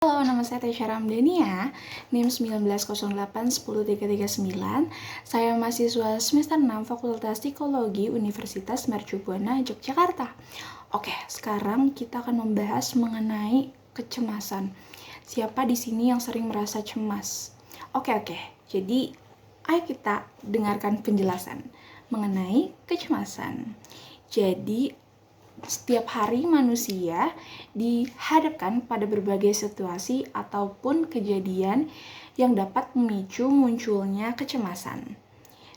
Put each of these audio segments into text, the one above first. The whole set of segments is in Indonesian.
Halo, nama saya Tesya Ramdania, NIM 1908-10339. Saya mahasiswa semester 6 Fakultas Psikologi Universitas Mercu Buana, Yogyakarta. Oke, sekarang kita akan membahas mengenai kecemasan. Siapa di sini yang sering merasa cemas? Oke. Jadi, ayo kita dengarkan penjelasan mengenai kecemasan. Jadi, setiap hari manusia dihadapkan pada berbagai situasi ataupun kejadian yang dapat memicu munculnya kecemasan.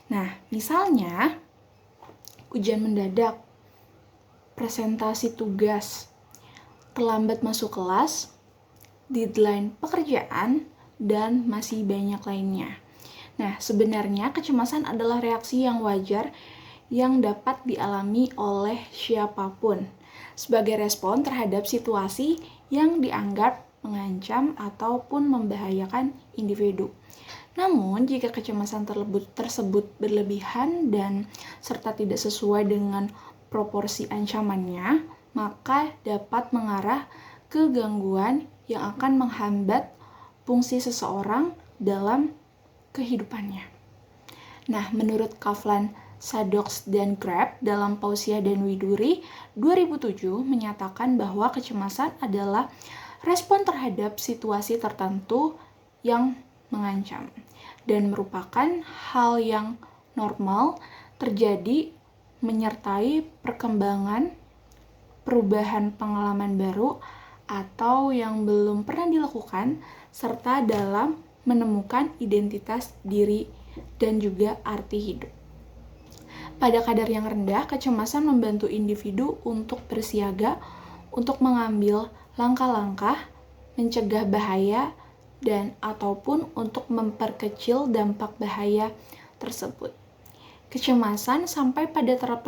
Nah, misalnya ujian mendadak, presentasi tugas, terlambat masuk kelas, deadline pekerjaan, dan masih banyak lainnya. Nah, sebenarnya kecemasan adalah reaksi yang wajar yang dapat dialami oleh siapapun sebagai respon terhadap situasi yang dianggap mengancam ataupun membahayakan individu. Namun, jika kecemasan tersebut berlebihan dan serta tidak sesuai dengan proporsi ancamannya, maka dapat mengarah ke gangguan yang akan menghambat fungsi seseorang dalam kehidupannya. Nah, menurut Kaplan, Sadocks, dan Kreb dalam Pausia dan Widuri 2007 menyatakan bahwa kecemasan adalah respon terhadap situasi tertentu yang mengancam dan merupakan hal yang normal terjadi menyertai perkembangan, perubahan pengalaman baru, atau yang belum pernah dilakukan, serta dalam menemukan identitas diri dan juga arti hidup. Pada kadar yang rendah, kecemasan membantu individu untuk bersiaga, untuk mengambil langkah-langkah, mencegah bahaya, dan ataupun untuk memperkecil dampak bahaya tersebut. Kecemasan sampai pada tahap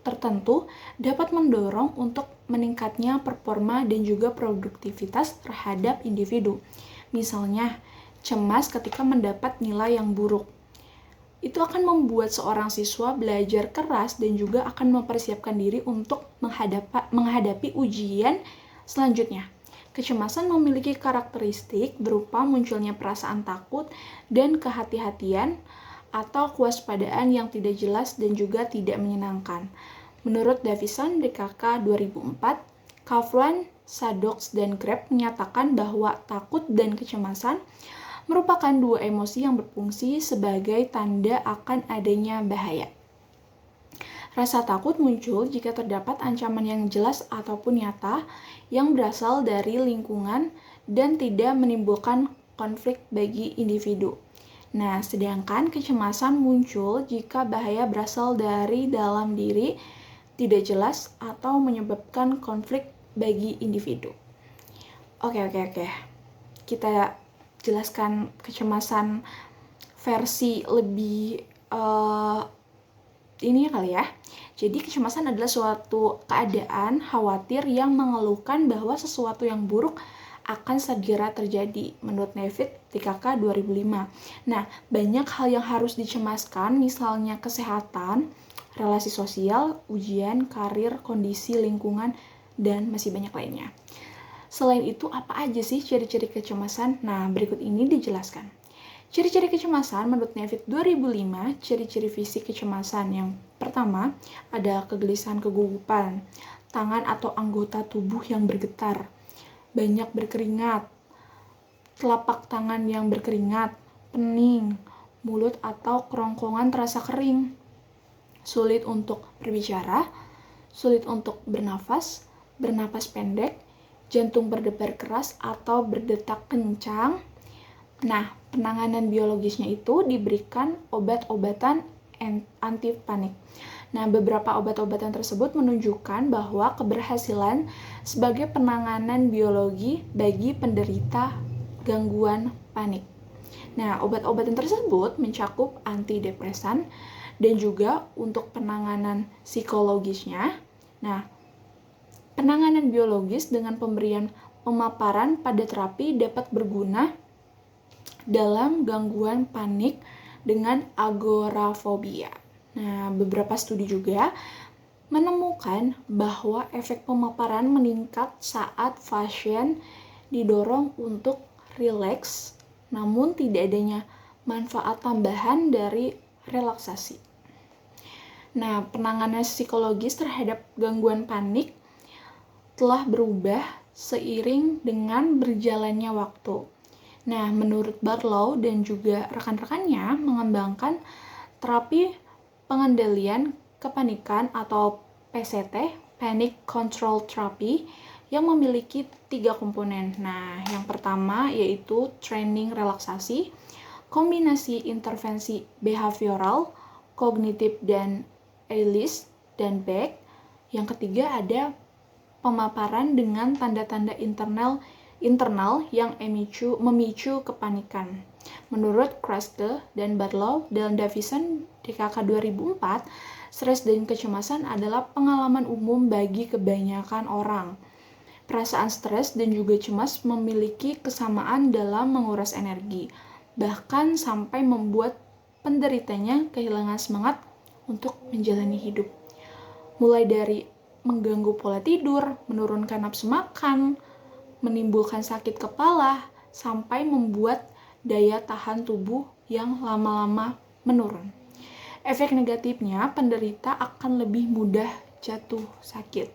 tertentu dapat mendorong untuk meningkatnya performa dan juga produktivitas terhadap individu. Misalnya, cemas ketika mendapat nilai yang buruk. Itu akan membuat seorang siswa belajar keras dan juga akan mempersiapkan diri untuk menghadapi ujian selanjutnya. Kecemasan memiliki karakteristik berupa munculnya perasaan takut dan kehati-hatian atau kewaspadaan yang tidak jelas dan juga tidak menyenangkan. Menurut Davison DKK 2004, Kaplan, Sadocks, dan Kreb menyatakan bahwa takut dan kecemasan merupakan dua emosi yang berfungsi sebagai tanda akan adanya bahaya. Rasa takut muncul jika terdapat ancaman yang jelas ataupun nyata yang berasal dari lingkungan dan tidak menimbulkan konflik bagi individu. Nah, sedangkan kecemasan muncul jika bahaya berasal dari dalam diri, tidak jelas, atau menyebabkan konflik bagi individu. Oke. Kita jelaskan kecemasan versi lebih ini kali ya. Jadi kecemasan adalah suatu keadaan khawatir yang mengeluhkan bahwa sesuatu yang buruk akan segera terjadi menurut Nevitt TKK 2005. Nah, banyak hal yang harus dicemaskan, misalnya kesehatan, relasi sosial, ujian, karir, kondisi lingkungan, dan masih banyak lainnya. Selain itu, apa aja sih ciri-ciri kecemasan? Nah, berikut ini dijelaskan. Ciri-ciri kecemasan menurut Nevitt 2005, ciri-ciri fisik kecemasan. Yang pertama, ada kegelisahan kegugupan, tangan atau anggota tubuh yang bergetar, banyak berkeringat, telapak tangan yang berkeringat, pening, mulut atau kerongkongan terasa kering, sulit untuk berbicara, sulit untuk bernapas pendek, jantung berdebar keras atau berdetak kencang. Nah, penanganan biologisnya itu diberikan obat-obatan anti panik. Nah, beberapa obat-obatan tersebut menunjukkan bahwa keberhasilan sebagai penanganan biologi bagi penderita gangguan panik. Nah, obat-obatan tersebut mencakup antidepresan dan juga untuk penanganan psikologisnya. Nah, penanganan biologis dengan pemberian pemaparan pada terapi dapat berguna dalam gangguan panik dengan agorafobia. Nah, beberapa studi juga menemukan bahwa efek pemaparan meningkat saat pasien didorong untuk rileks, namun tidak adanya manfaat tambahan dari relaksasi. Nah, penanganan psikologis terhadap gangguan panik telah berubah seiring dengan berjalannya waktu. Nah, menurut Barlow dan juga rekan-rekannya mengembangkan terapi pengendalian kepanikan atau PCT, Panic Control Therapy, yang memiliki 3 komponen. Nah, yang pertama yaitu training relaksasi, kombinasi intervensi behavioral, kognitif dan Ellis dan Beck. Yang ketiga ada pemaparan dengan tanda-tanda internal yang memicu kepanikan. Menurut Kruske dan Barlow dan Davison DKK 2004, stres dan kecemasan adalah pengalaman umum bagi kebanyakan orang. Perasaan stres dan juga cemas memiliki kesamaan dalam menguras energi, bahkan sampai membuat penderitanya kehilangan semangat untuk menjalani hidup. Mulai dari mengganggu pola tidur, menurunkan nafsu makan, menimbulkan sakit kepala, sampai membuat daya tahan tubuh yang lama-lama menurun. Efek negatifnya, penderita akan lebih mudah jatuh sakit.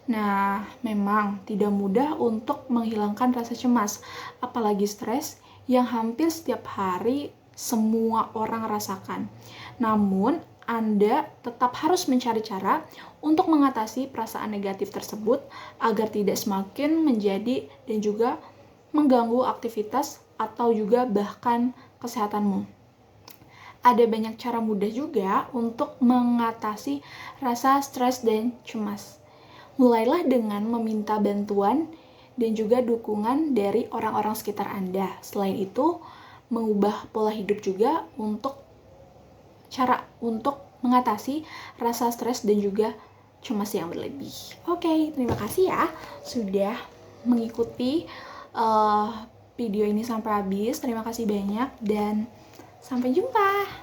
Nah, memang tidak mudah untuk menghilangkan rasa cemas, apalagi stres yang hampir setiap hari semua orang rasakan. Namun, Anda tetap harus mencari cara untuk mengatasi perasaan negatif tersebut agar tidak semakin menjadi dan juga mengganggu aktivitas atau juga bahkan kesehatanmu. Ada banyak cara mudah juga untuk mengatasi rasa stres dan cemas. Mulailah dengan meminta bantuan dan juga dukungan dari orang-orang sekitar Anda. Selain itu, mengubah pola hidup juga untuk cara untuk mengatasi rasa stres dan juga cemas yang berlebih. Oke, terima kasih ya sudah mengikuti video ini sampai habis. Terima kasih banyak dan sampai jumpa.